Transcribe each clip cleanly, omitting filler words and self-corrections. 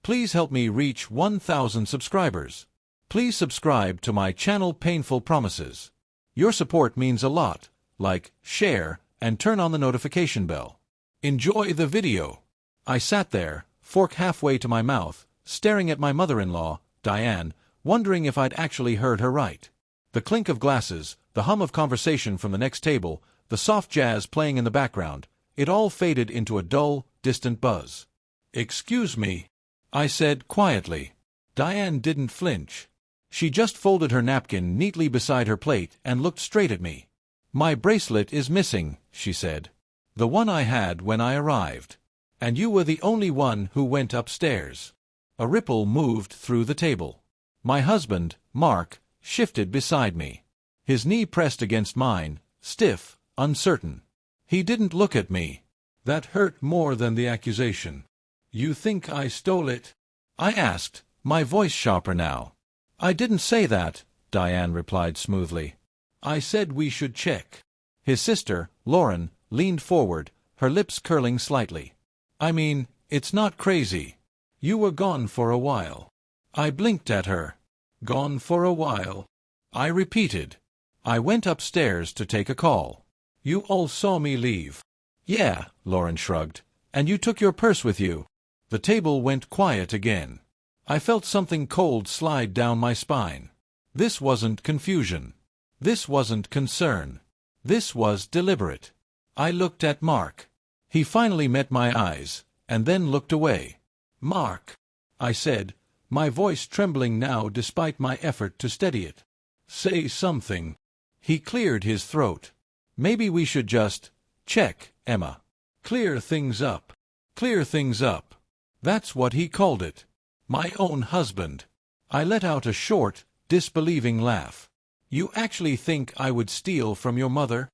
Please help me reach 1,000 subscribers. Please subscribe to my channel Painful Promises. Your support means a lot. Like, share, and turn on the notification bell. Enjoy the video. I sat there, fork halfway to my mouth, staring at my mother-in-law, Diane, wondering if I'd actually heard her right. The clink of glasses, the hum of conversation from the next table, the soft jazz playing in the background, it all faded into a dull, distant buzz. "Excuse me," I said quietly. Diane didn't flinch. She just folded her napkin neatly beside her plate and looked straight at me. "My bracelet is missing," she said. "The one I had when I arrived. And you were the only one who went upstairs." A ripple moved through the table. My husband, Mark, shifted beside me. His knee pressed against mine, stiff, uncertain. He didn't look at me. That hurt more than the accusation. "You think I stole it?" I asked, my voice sharper now. "I didn't say that," Diane replied smoothly. "I said we should check." His sister, Lauren, leaned forward, her lips curling slightly. "I mean, it's not crazy. You were gone for a while." I blinked at her. "Gone for a while," I repeated. "I went upstairs to take a call. You all saw me leave." "Yeah," Lauren shrugged. "And you took your purse with you." The table went quiet again. I felt something cold slide down my spine. This wasn't confusion. This wasn't concern. This was deliberate. I looked at Mark. He finally met my eyes, and then looked away. "Mark," I said, my voice trembling now despite my effort to steady it. "Say something." He cleared his throat. "Maybe we should just check, Emma. Clear things up. Clear things up." That's what he called it. My own husband. I let out a short, disbelieving laugh. "You actually think I would steal from your mother?"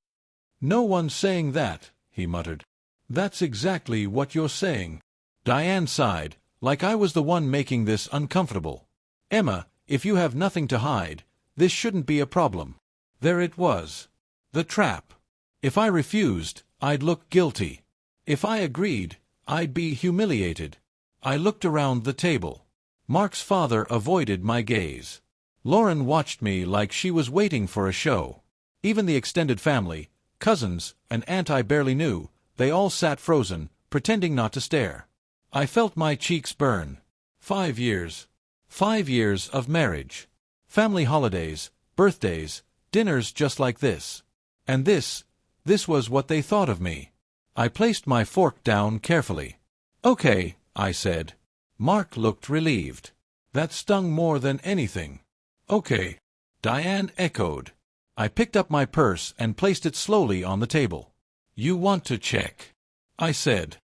"No one's saying that," he muttered. "That's exactly what you're saying." Diane sighed, like I was the one making this uncomfortable. "Emma, if you have nothing to hide, this shouldn't be a problem." There it was. The trap. If I refused, I'd look guilty. If I agreed, I'd be humiliated. I looked around the table. Mark's father avoided my gaze. Lauren watched me like she was waiting for a show. Even the extended family, cousins, an aunt I barely knew, they all sat frozen, pretending not to stare. I felt my cheeks burn. 5 years. 5 years of marriage. Family holidays, birthdays, dinners just like this. And this was what they thought of me. I placed my fork down carefully. "Okay," I said. Mark looked relieved. That stung more than anything. "Okay," Diane echoed. I picked up my purse and placed it slowly on the table. "You want to check?" I said.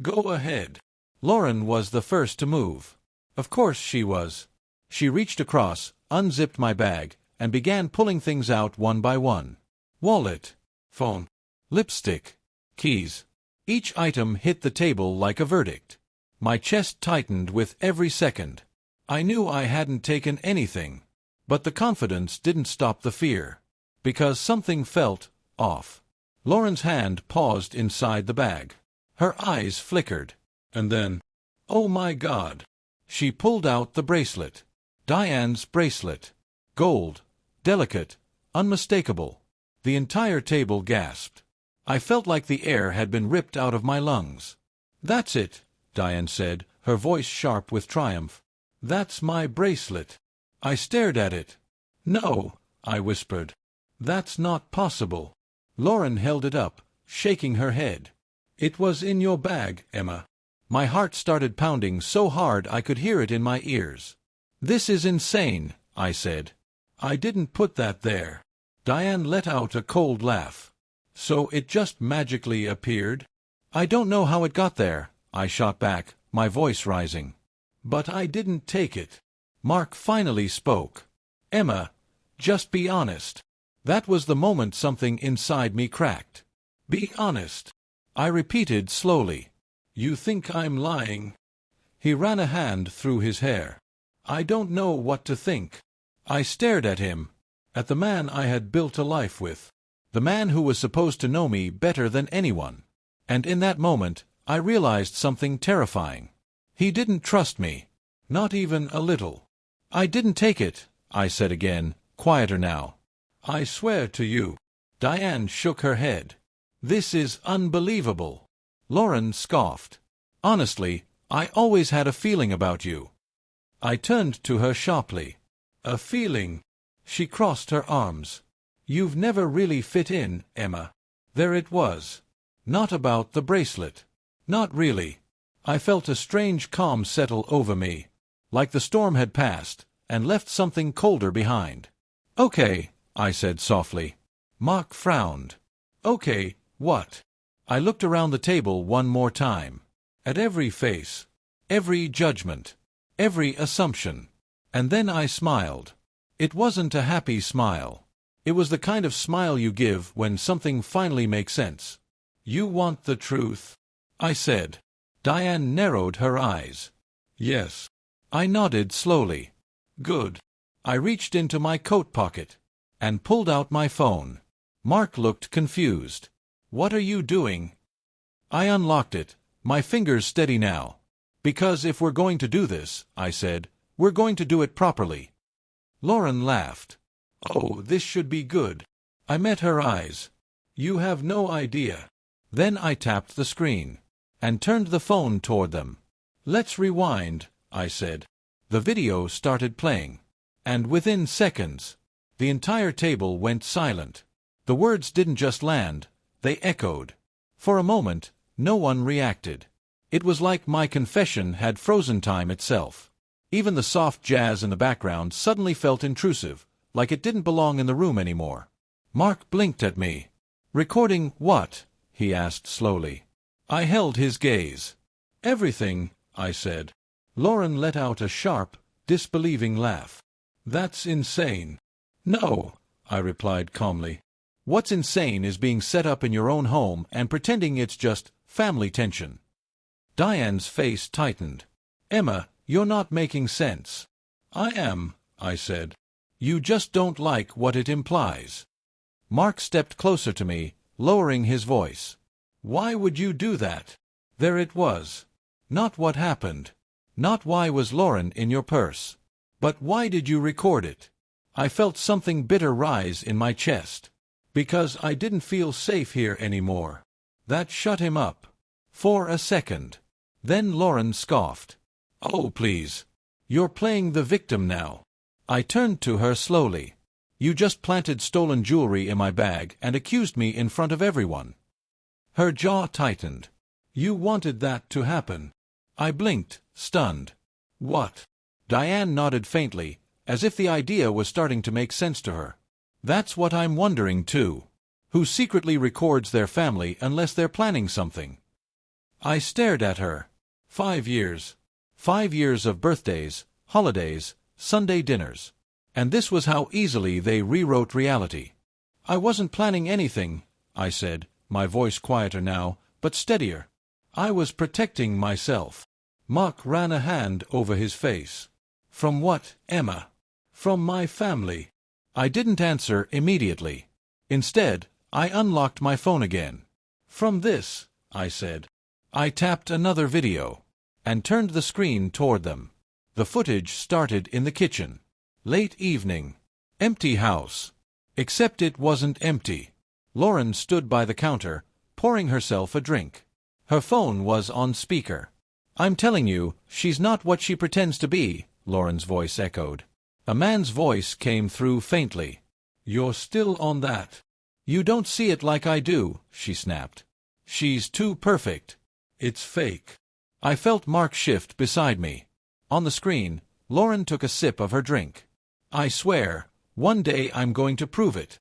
"Go ahead." Lauren was the first to move. Of course she was. She reached across, unzipped my bag, and began pulling things out one by one. Wallet, phone, lipstick, keys. Each item hit the table like a verdict. My chest tightened with every second. I knew I hadn't taken anything. But the confidence didn't stop the fear. Because something felt off. Lauren's hand paused inside the bag. Her eyes flickered. And then, oh my God! She pulled out the bracelet. Diane's bracelet. Gold. Delicate. Unmistakable. The entire table gasped. I felt like the air had been ripped out of my lungs. "That's it," Diane said, her voice sharp with triumph. "That's my bracelet." I stared at it. "No," I whispered. "That's not possible." Lauren held it up, shaking her head. "It was in your bag, Emma." My heart started pounding so hard I could hear it in my ears. "This is insane," I said. "I didn't put that there." Diane let out a cold laugh. "So it just magically appeared?" "I don't know how it got there," I shot back, my voice rising. "But I didn't take it." Mark finally spoke. "Emma, just be honest." That was the moment something inside me cracked. "Be honest." I repeated slowly. "You think I'm lying?" He ran a hand through his hair. "I don't know what to think." I stared at him. At the man I had built a life with. The man who was supposed to know me better than anyone. And in that moment, I realized something terrifying. He didn't trust me. Not even a little. I didn't take it, I said again, quieter now. I swear to you. Diane shook her head. This is unbelievable. Lauren scoffed. Honestly, I always had a feeling about you. I turned to her sharply. A feeling? She crossed her arms. You've never really fit in, Emma. There it was. Not about the bracelet. Not really. I felt a strange calm settle over me, like the storm had passed, and left something colder behind. Okay, I said softly. Mark frowned. Okay, what? I looked around the table one more time. At every face, every judgment, every assumption. And then I smiled. It wasn't a happy smile. It was the kind of smile you give when something finally makes sense. You want the truth? I said. Diane narrowed her eyes. Yes. I nodded slowly. Good. I reached into my coat pocket and pulled out my phone. Mark looked confused. What are you doing? I unlocked it, my fingers steady now. Because if we're going to do this, I said, we're going to do it properly. Lauren laughed. Oh, this should be good. I met her eyes. You have no idea. Then I tapped the screen and turned the phone toward them. Let's rewind, I said. The video started playing. And within seconds, the entire table went silent. The words didn't just land, they echoed. For a moment, no one reacted. It was like my confession had frozen time itself. Even the soft jazz in the background suddenly felt intrusive, like it didn't belong in the room anymore. Mark blinked at me. Recording what? He asked slowly. I held his gaze. Everything, I said. Lauren let out a sharp, disbelieving laugh. That's insane. No, I replied calmly. What's insane is being set up in your own home and pretending it's just family tension. Diane's face tightened. Emma, you're not making sense. I am, I said. You just don't like what it implies. Mark stepped closer to me, lowering his voice. Why would you do that? There it was. Not what happened. Not why was Lauren in your purse. But why did you record it? I felt something bitter rise in my chest. Because I didn't feel safe here anymore. That shut him up. For a second. Then Lauren scoffed. Oh, please. You're playing the victim now. I turned to her slowly. You just planted stolen jewelry in my bag and accused me in front of everyone. Her jaw tightened. You wanted that to happen. I blinked, stunned. What? Diane nodded faintly, as if the idea was starting to make sense to her. That's what I'm wondering, too. Who secretly records their family unless they're planning something? I stared at her. 5 years. 5 years of birthdays, holidays, Sunday dinners. And this was how easily they rewrote reality. I wasn't planning anything, I said, my voice quieter now, but steadier. I was protecting myself. Mark ran a hand over his face. From what, Emma? From my family. I didn't answer immediately. Instead, I unlocked my phone again. From this, I said. I tapped another video and turned the screen toward them. The footage started in the kitchen. Late evening. Empty house. Except it wasn't empty. Lauren stood by the counter, pouring herself a drink. Her phone was on speaker. I'm telling you, she's not what she pretends to be, Lauren's voice echoed. A man's voice came through faintly. You're still on that. You don't see it like I do, she snapped. She's too perfect. It's fake. I felt Mark shift beside me. On the screen, Lauren took a sip of her drink. I swear, one day I'm going to prove it.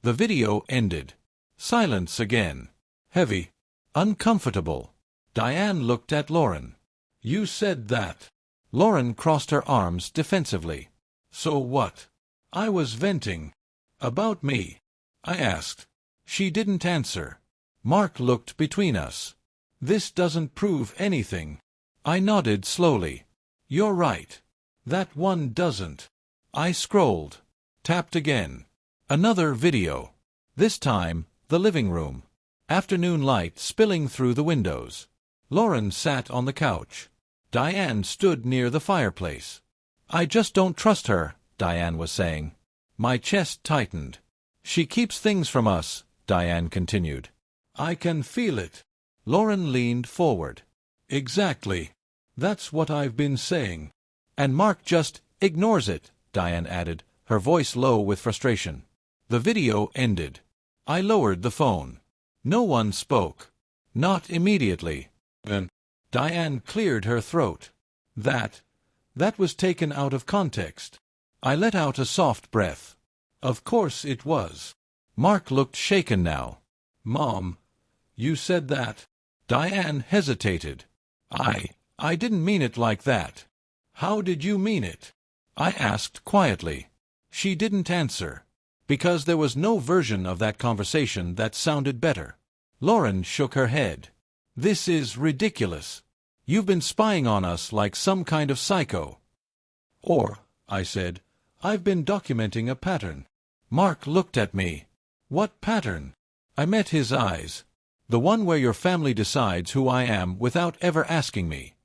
The video ended. Silence again. Heavy. Uncomfortable. Diane looked at Lauren. You said that. Lauren crossed her arms defensively. So what? I was venting. About me? I asked. She didn't answer. Mark looked between us. This doesn't prove anything. I nodded slowly. You're right. That one doesn't. I scrolled. Tapped again. Another video. This time, the living room. Afternoon light spilling through the windows. Lauren sat on the couch. Diane stood near the fireplace. I just don't trust her, Diane was saying. My chest tightened. She keeps things from us, Diane continued. I can feel it. Lauren leaned forward. Exactly. That's what I've been saying. And Mark just ignores it, Diane added, her voice low with frustration. The video ended. I lowered the phone. No one spoke. Not immediately. Then Diane cleared her throat. That was taken out of context. I let out a soft breath. Of course it was. Mark looked shaken now. Mom, you said that? Diane hesitated. I didn't mean it like that. How did you mean it? I asked quietly. She didn't answer, because there was no version of that conversation that sounded better. Lauren shook her head. This is ridiculous. You've been spying on us like some kind of psycho. Or, I said, I've been documenting a pattern. Mark looked at me. What pattern? I met his eyes. The one where your family decides who I am without ever asking me.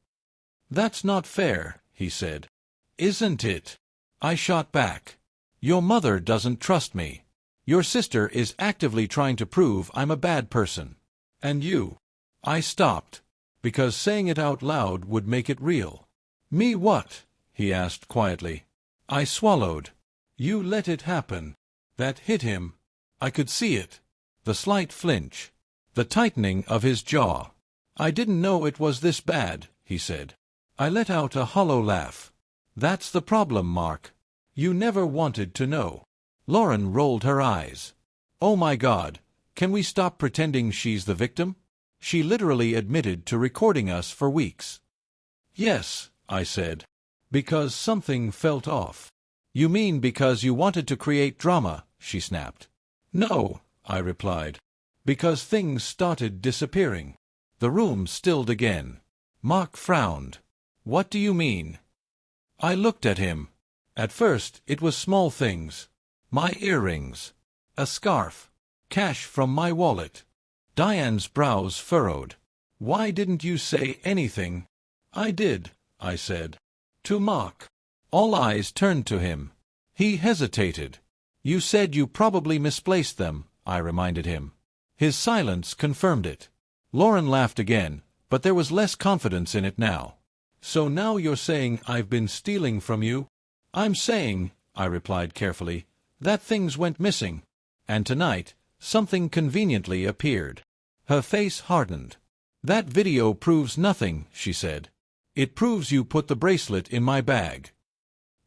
That's not fair, he said. Isn't it? I shot back. Your mother doesn't trust me. Your sister is actively trying to prove I'm a bad person. And you. I stopped, because saying it out loud would make it real. Me what? He asked quietly. I swallowed. You let it happen. That hit him. I could see it. The slight flinch. The tightening of his jaw. I didn't know it was this bad, he said. I let out a hollow laugh. That's the problem, Mark. You never wanted to know. Lauren rolled her eyes. Oh my God, can we stop pretending she's the victim? She literally admitted to recording us for weeks. Yes, I said. Because something felt off. You mean because you wanted to create drama, she snapped. No, I replied. Because things started disappearing. The room stilled again. Mark frowned. What do you mean? I looked at him. At first it was small things. My earrings. A scarf. Cash from my wallet. Diane's brows furrowed. Why didn't you say anything? I did, I said. To Mark. All eyes turned to him. He hesitated. You said you probably misplaced them, I reminded him. His silence confirmed it. Lauren laughed again, but there was less confidence in it now. So now you're saying I've been stealing from you? I'm saying, I replied carefully, that things went missing. And tonight, something conveniently appeared. Her face hardened. That video proves nothing, she said. It proves you put the bracelet in my bag.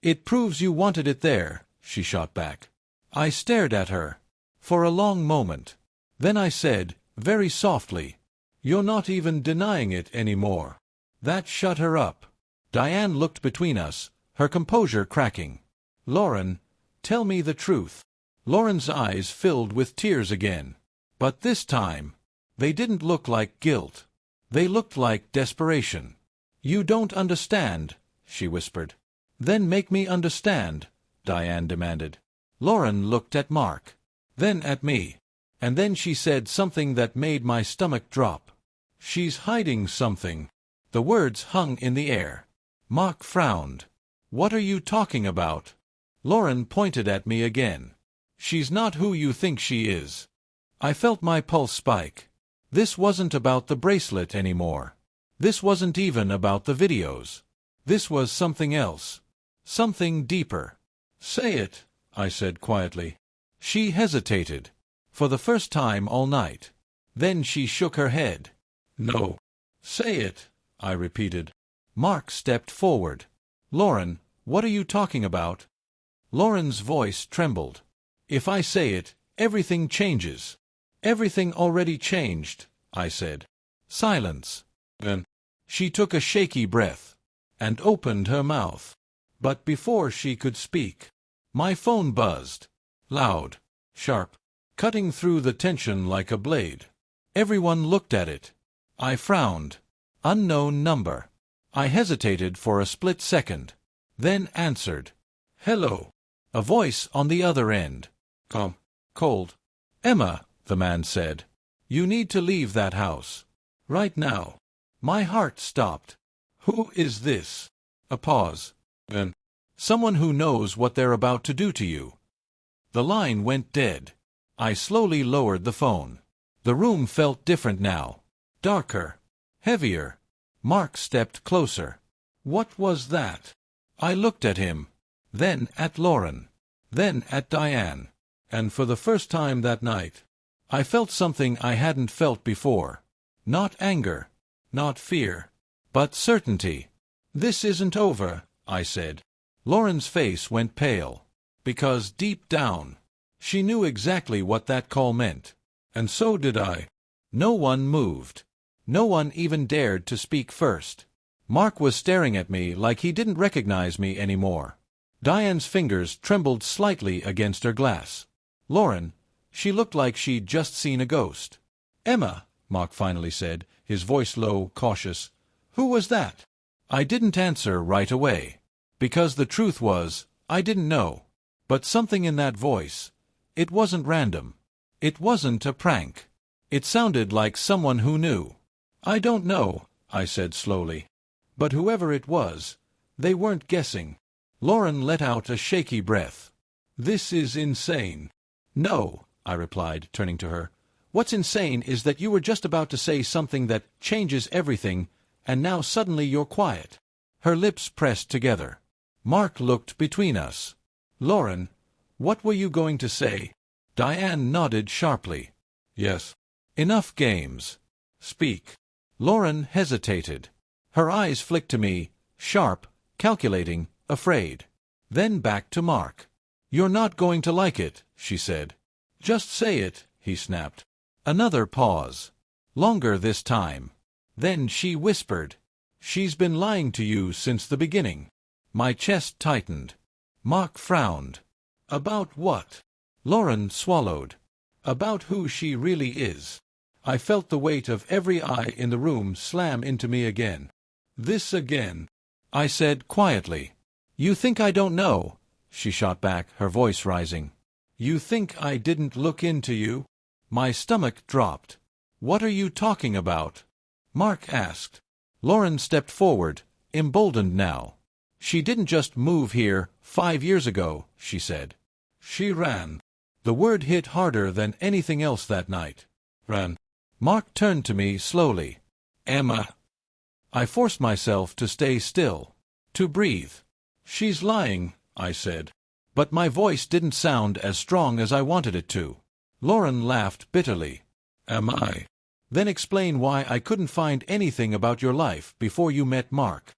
It proves you wanted it there, she shot back. I stared at her. For a long moment. Then I said, very softly, you're not even denying it anymore. That shut her up. Diane looked between us, her composure cracking. Lauren, tell me the truth. Lauren's eyes filled with tears again. But this time, they didn't look like guilt. They looked like desperation. You don't understand, she whispered. Then make me understand, Diane demanded. Lauren looked at Mark. Then at me. And then she said something that made my stomach drop. She's hiding something. The words hung in the air. Mark frowned. What are you talking about? Lauren pointed at me again. She's not who you think she is. I felt my pulse spike. This wasn't about the bracelet anymore. This wasn't even about the videos. This was something else. Something deeper. Say it, I said quietly. She hesitated. For the first time all night. Then she shook her head. No. Say it, I repeated. Mark stepped forward. Lauren, what are you talking about? Lauren's voice trembled. If I say it, everything changes. Everything already changed, I said. Silence. Then she took a shaky breath and opened her mouth. But before she could speak, my phone buzzed. Loud, sharp, cutting through the tension like a blade. Everyone looked at it. I frowned. Unknown number. I hesitated for a split second, then answered. Hello. A voice on the other end. Cold. Emma, the man said. You need to leave that house. Right now. My heart stopped. Who is this? A pause. Then, someone who knows what they're about to do to you. The line went dead. I slowly lowered the phone. The room felt different now. Darker. Heavier. Mark stepped closer. What was that? I looked at him. Then at Lauren. Then at Diane. And for the first time that night, I felt something I hadn't felt before. Not anger. Not fear. But certainty. This isn't over, I said. Lauren's face went pale. Because deep down, she knew exactly what that call meant. And so did I. No one moved. No one even dared to speak first. Mark was staring at me like he didn't recognize me anymore. Diane's fingers trembled slightly against her glass. Lauren, she looked like she'd just seen a ghost. Emma, Mark finally said, his voice low, cautious. Who was that? I didn't answer right away. Because the truth was, I didn't know. But something in that voice. It wasn't random. It wasn't a prank. It sounded like someone who knew. I don't know, I said slowly. But whoever it was, they weren't guessing. Lauren let out a shaky breath. This is insane. No, I replied, turning to her. What's insane is that you were just about to say something that changes everything, and now suddenly you're quiet. Her lips pressed together. Mark looked between us. Lauren, what were you going to say? Diane nodded sharply. Yes. Enough games. Speak. Lauren hesitated. Her eyes flicked to me, sharp, calculating, afraid. Then back to Mark. You're not going to like it, she said. Just say it, he snapped. Another pause. Longer this time. Then she whispered. She's been lying to you since the beginning. My chest tightened. Mark frowned. About what? Lauren swallowed. About who she really is. I felt the weight of every eye in the room slam into me again. This again, I said quietly. You think I don't know? She shot back, her voice rising. You think I didn't look into you? My stomach dropped. What are you talking about? Mark asked. Lauren stepped forward, emboldened now. She didn't just move here 5 years ago, she said. She ran. The word hit harder than anything else that night. Ran. Mark turned to me slowly. Emma. I forced myself to stay still, to breathe. She's lying, I said. But my voice didn't sound as strong as I wanted it to. Lauren laughed bitterly. Am I? Then explain why I couldn't find anything about your life before you met Mark.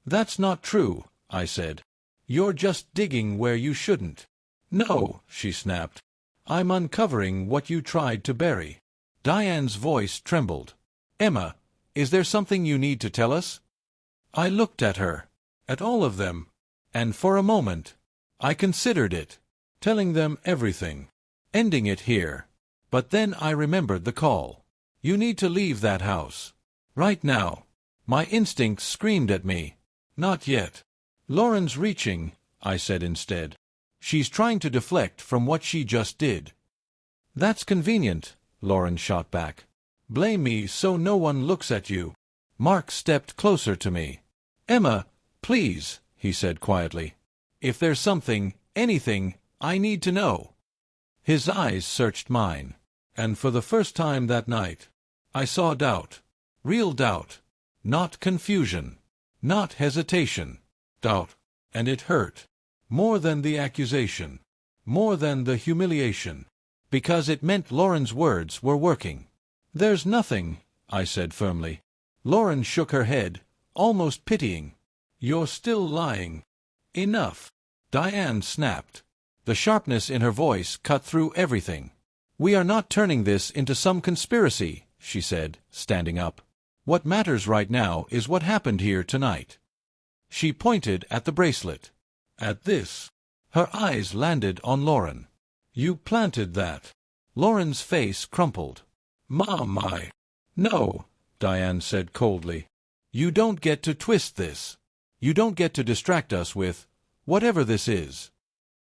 That's not true, I said. You're just digging where you shouldn't. No, she snapped. I'm uncovering what you tried to bury. Diane's voice trembled. Emma, is there something you need to tell us? I looked at her, at all of them, and for a moment, I considered it, telling them everything, ending it here. But then I remembered the call. You need to leave that house. Right now. My instincts screamed at me. Not yet. Lauren's reaching, I said instead. She's trying to deflect from what she just did. That's convenient, Lauren shot back. Blame me so no one looks at you. Mark stepped closer to me. Emma, please, he said quietly. If there's something, anything, I need to know. His eyes searched mine, and for the first time that night, I saw doubt. Real doubt. Not confusion. Not hesitation. Doubt. And it hurt. More than the accusation. More than the humiliation. Because it meant Lauren's words were working. There's nothing, I said firmly. Lauren shook her head, almost pitying. You're still lying. Enough. Diane snapped. The sharpness in her voice cut through everything. We are not turning this into some conspiracy, she said, standing up. What matters right now is what happened here tonight. She pointed at the bracelet. At this. Her eyes landed on Lauren. You planted that. Lauren's face crumpled. Mom, No, Diane said coldly. You don't get to twist this. You don't get to distract us with whatever this is.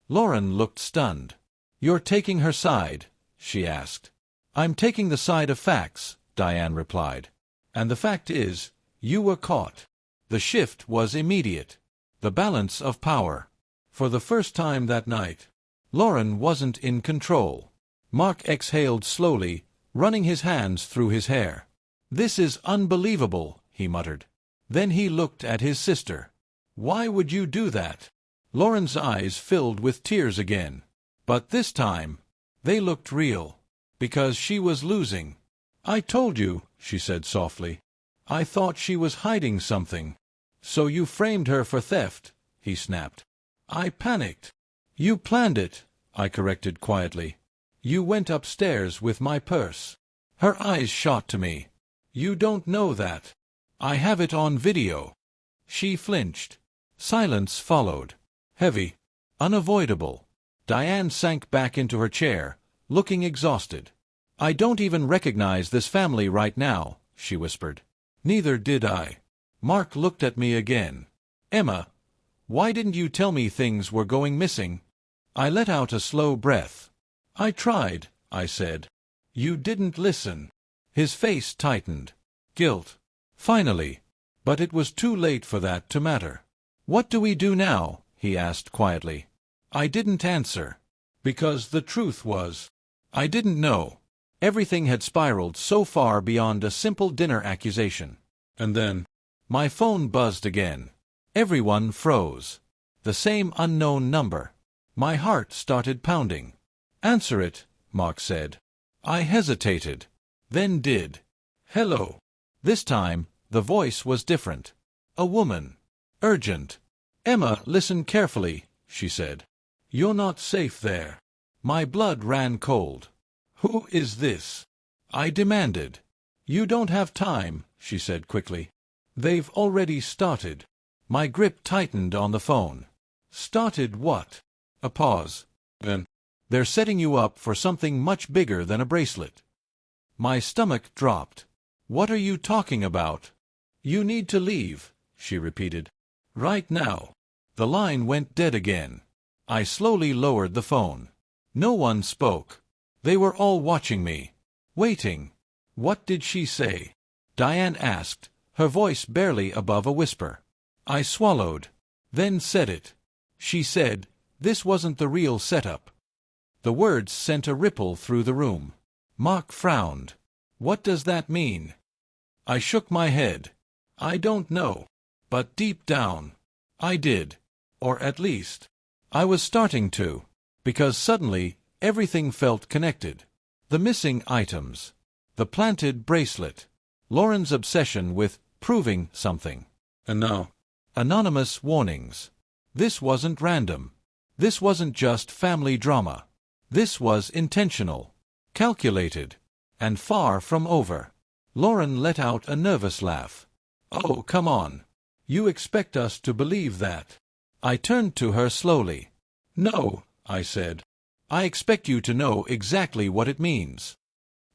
Lauren looked stunned. You're taking her side, she asked. I'm taking the side of facts, Diane replied. And the fact is, you were caught. The shift was immediate. The balance of power. For the first time that night, Lauren wasn't in control. Mark exhaled slowly, running his hands through his hair. "This is unbelievable," he muttered. Then he looked at his sister. "Why would you do that?" Lauren's eyes filled with tears again. But this time, they looked real. Because she was losing. "I told you," she said softly. "I thought she was hiding something." "So you framed her for theft," he snapped. I panicked. "You planned it," I corrected quietly. "You went upstairs with my purse." Her eyes shot to me. "You don't know that. I have it on video." She flinched. Silence followed. Heavy. Unavoidable. Diane sank back into her chair, looking exhausted. "I don't even recognize this family right now," she whispered. Neither did I. Mark looked at me again. "Emma, why didn't you tell me things were going missing?" I let out a slow breath. "I tried," I said. "You didn't listen." His face tightened. Guilt. Finally. But it was too late for that to matter. "What do we do now?" he asked quietly. I didn't answer. Because the truth was, I didn't know. Everything had spiraled so far beyond a simple dinner accusation. And then, my phone buzzed again. Everyone froze. The same unknown number. My heart started pounding. "Answer it," Mark said. I hesitated. Then did. "Hello." This time, the voice was different. A woman. Urgent. "Emma, listen carefully," she said. "You're not safe there." My blood ran cold. "Who is this?" I demanded. "You don't have time," she said quickly. "They've already started." My grip tightened on the phone. "Started what?" A pause. Then, "They're setting you up for something much bigger than a bracelet." My stomach dropped. "What are you talking about?" "You need to leave," she repeated. "Right now." The line went dead again. I slowly lowered the phone. No one spoke. They were all watching me. Waiting. "What did she say?" Diane asked, her voice barely above a whisper. I swallowed. Then said it. She said, "This wasn't the real setup." The words sent a ripple through the room. Mark frowned. "What does that mean?" I shook my head. "I don't know. But deep down, I did. Or at least, I was starting to. Because suddenly, everything felt connected. The missing items. The planted bracelet. Lauren's obsession with proving something. And now, anonymous warnings. This wasn't random. This wasn't just family drama. This was intentional. Calculated. And far from over. Lauren let out a nervous laugh. "Oh, come on. You expect us to believe that?" I turned to her slowly. "No," I said. "I expect you to know exactly what it means."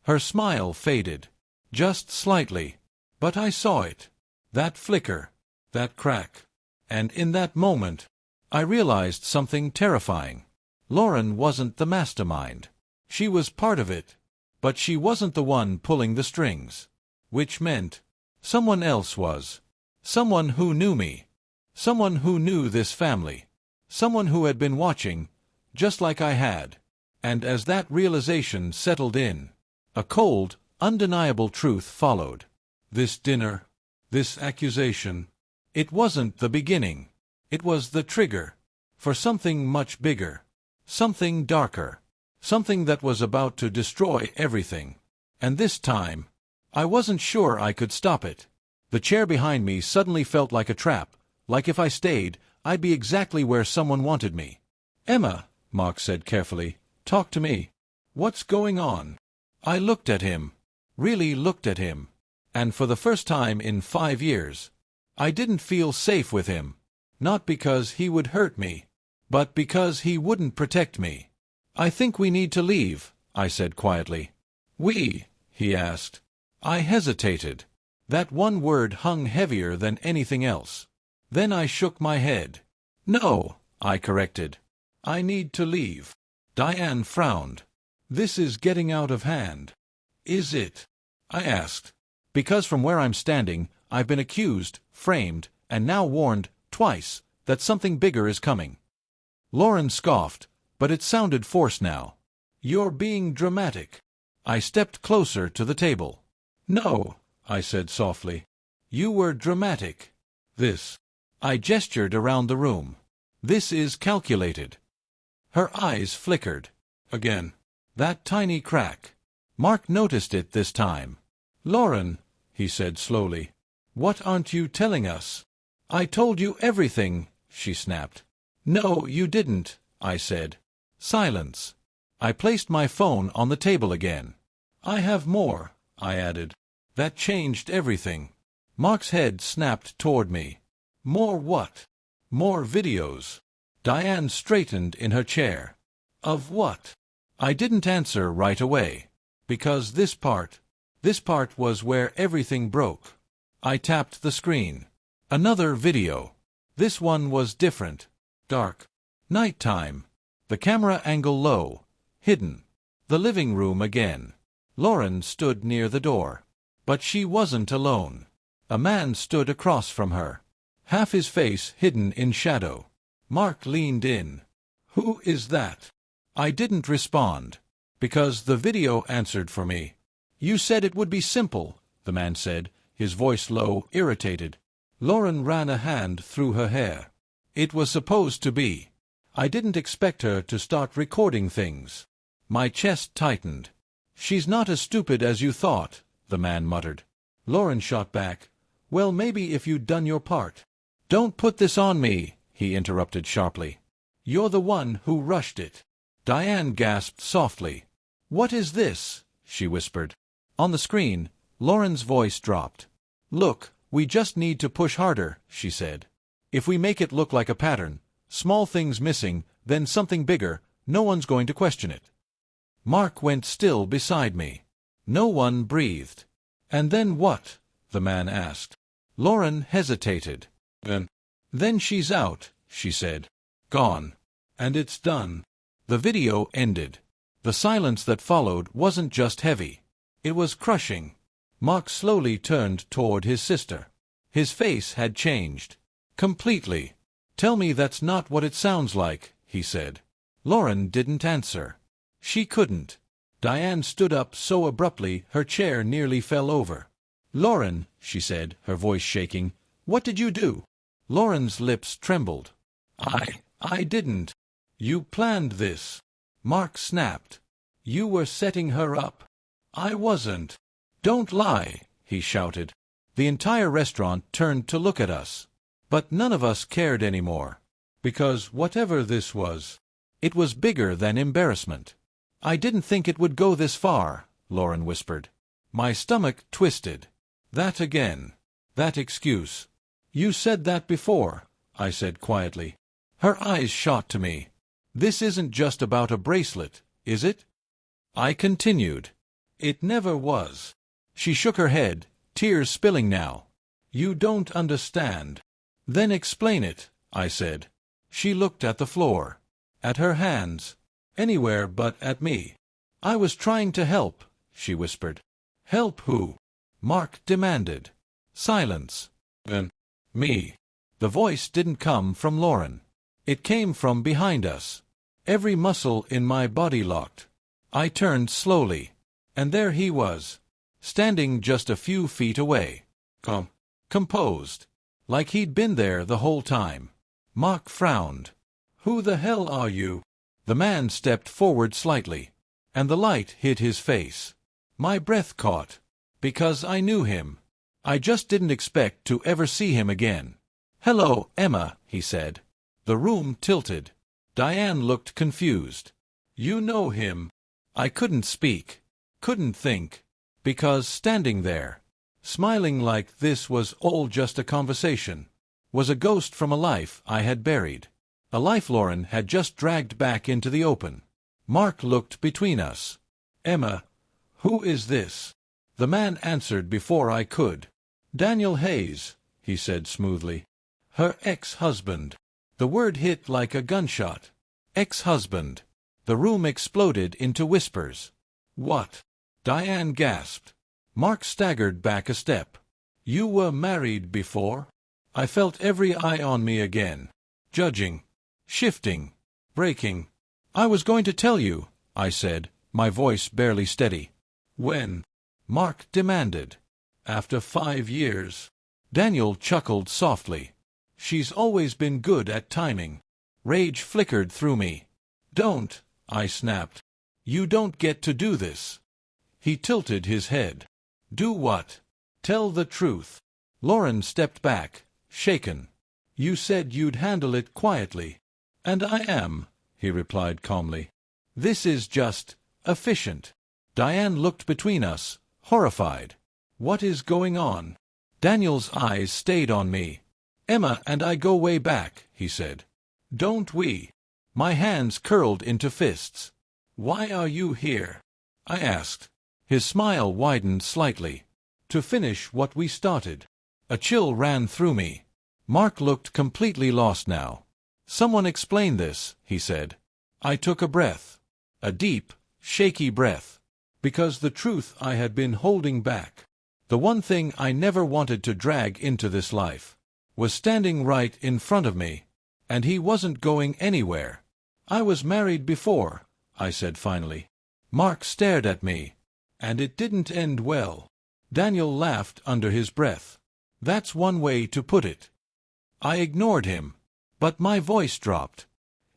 Her smile faded. Just slightly. But I saw it. That flicker. That crack. And in that moment, I realized something terrifying. Lauren wasn't the mastermind. She was part of it. But she wasn't the one pulling the strings. Which meant, someone else was. Someone who knew me. Someone who knew this family. Someone who had been watching, just like I had. And as that realization settled in, a cold, undeniable truth followed. This dinner, this accusation, it wasn't the beginning. It was the trigger. For something much bigger. Something darker. Something that was about to destroy everything. And this time, I wasn't sure I could stop it. The chair behind me suddenly felt like a trap, like if I stayed, I'd be exactly where someone wanted me. "Emma," Mark said carefully, "talk to me. What's going on?" I looked at him. Really looked at him. And for the first time in 5 years, I didn't feel safe with him. Not because he would hurt me, but because he wouldn't protect me. "I think we need to leave," I said quietly. "We?" he asked. I hesitated. That one word hung heavier than anything else. Then I shook my head. "No," I corrected. "I need to leave." Diane frowned. "This is getting out of hand." "Is it?" I asked. "Because from where I'm standing, I've been accused, framed, and now warned, twice, that something bigger is coming. Lauren scoffed, but it sounded forced now. You're being dramatic. I stepped closer to the table. No, I said softly. You were dramatic. This. I gestured around the room. This is calculated. Her eyes flickered. Again. That tiny crack. Mark noticed it this time. Lauren, he said slowly. What aren't you telling us? I told you everything, she snapped. No, you didn't, I said. Silence. I placed my phone on the table again. I have more, I added. That changed everything. Mark's head snapped toward me. More what? More videos. Diane straightened in her chair. Of what? I didn't answer right away. Because this part was where everything broke. I tapped the screen. Another video. This one was different. Dark. Nighttime. The camera angle low. Hidden. The living room again. Lauren stood near the door. But she wasn't alone. A man stood across from her. Half his face hidden in shadow. Mark leaned in. Who is that? I didn't respond. Because the video answered for me. You said it would be simple, the man said, his voice low, irritated. Lauren ran a hand through her hair. It was supposed to be. I didn't expect her to start recording things. My chest tightened. She's not as stupid as you thought, the man muttered. Lauren shot back. Well, maybe if you'd done your part. Don't put this on me, he interrupted sharply. You're the one who rushed it. Diane gasped softly. What is this? She whispered. On the screen, Lauren's voice dropped. Look, we just need to push harder, she said. If we make it look like a pattern, small things missing, then something bigger, no one's going to question it. Mark went still beside me. No one breathed. And then what? The man asked. Lauren hesitated. Then she's out, she said. Gone. And it's done. The video ended. The silence that followed wasn't just heavy. It was crushing. Mark slowly turned toward his sister. His face had changed. Completely. Tell me that's not what it sounds like, he said. Lauren didn't answer. She couldn't. Diane stood up so abruptly her chair nearly fell over. Lauren, she said, her voice shaking, what did you do? Lauren's lips trembled. I didn't. You planned this. Mark snapped. You were setting her up. I wasn't. Don't lie, he shouted. The entire restaurant turned to look at us. But none of us cared anymore. Because whatever this was, it was bigger than embarrassment. I didn't think it would go this far, Lauren whispered. My stomach twisted. That again. That excuse. You said that before, I said quietly. Her eyes shot to me. This isn't just about a bracelet, is it? I continued. It never was. She shook her head, tears spilling now. You don't understand. Then explain it, I said. She looked at the floor. At her hands. Anywhere but at me. I was trying to help, she whispered. Help who? Mark demanded. Silence. Then, me. The voice didn't come from Lauren. It came from behind us. Every muscle in my body locked. I turned slowly. And there he was. Standing just a few feet away. Composed. Like he'd been there the whole time. Mark frowned. Who the hell are you? The man stepped forward slightly. And the light hit his face. My breath caught. Because I knew him. I just didn't expect to ever see him again. Hello, Emma, he said. The room tilted. Diane looked confused. You know him. I couldn't speak. Couldn't think. Because standing there, smiling like this was all just a conversation, was a ghost from a life I had buried. A life Lauren had just dragged back into the open. Mark looked between us. Emma, who is this? The man answered before I could. Daniel Hayes, he said smoothly. Her ex-husband. The word hit like a gunshot. Ex-husband. The room exploded into whispers. What? Diane gasped. Mark staggered back a step. You were married before? I felt every eye on me again. Judging. Shifting. Breaking. "I was going to tell you," I said, my voice barely steady. "When?" Mark demanded. "After 5 years." Daniel chuckled softly. "She's always been good at timing." Rage flickered through me. "Don't," I snapped. "You don't get to do this." He tilted his head. "Do what?" "Tell the truth." Lauren stepped back, shaken. "You said you'd handle it quietly." "And I am," he replied calmly. "This is just efficient." Diane looked between us, horrified. "What is going on?" Daniel's eyes stayed on me. "Emma and I go way back," he said. "Don't we?" My hands curled into fists. "Why are you here?" I asked. His smile widened slightly. "To finish what we started." A chill ran through me. Mark looked completely lost now. "Someone explain this," he said. I took a breath. A deep, shaky breath. Because the truth I had been holding back, the one thing I never wanted to drag into this life, was standing right in front of me. And he wasn't going anywhere. "I was married before," I said finally. Mark stared at me. "And it didn't end well." Daniel laughed under his breath. "That's one way to put it." I ignored him. But my voice dropped.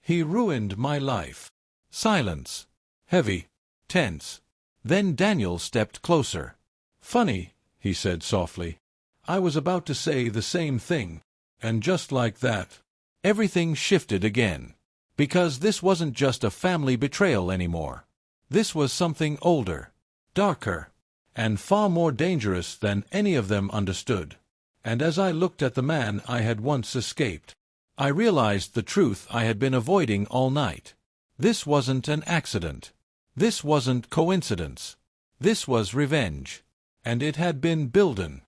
"He ruined my life." Silence. Heavy. Tense. Then Daniel stepped closer. "Funny," he said softly. "I was about to say the same thing." And just like that, everything shifted again. Because this wasn't just a family betrayal anymore. This was something older, darker, and far more dangerous than any of them understood. And as I looked at the man I had once escaped, I realized the truth I had been avoiding all night. This wasn't an accident. This wasn't coincidence. This was revenge. And it had been building.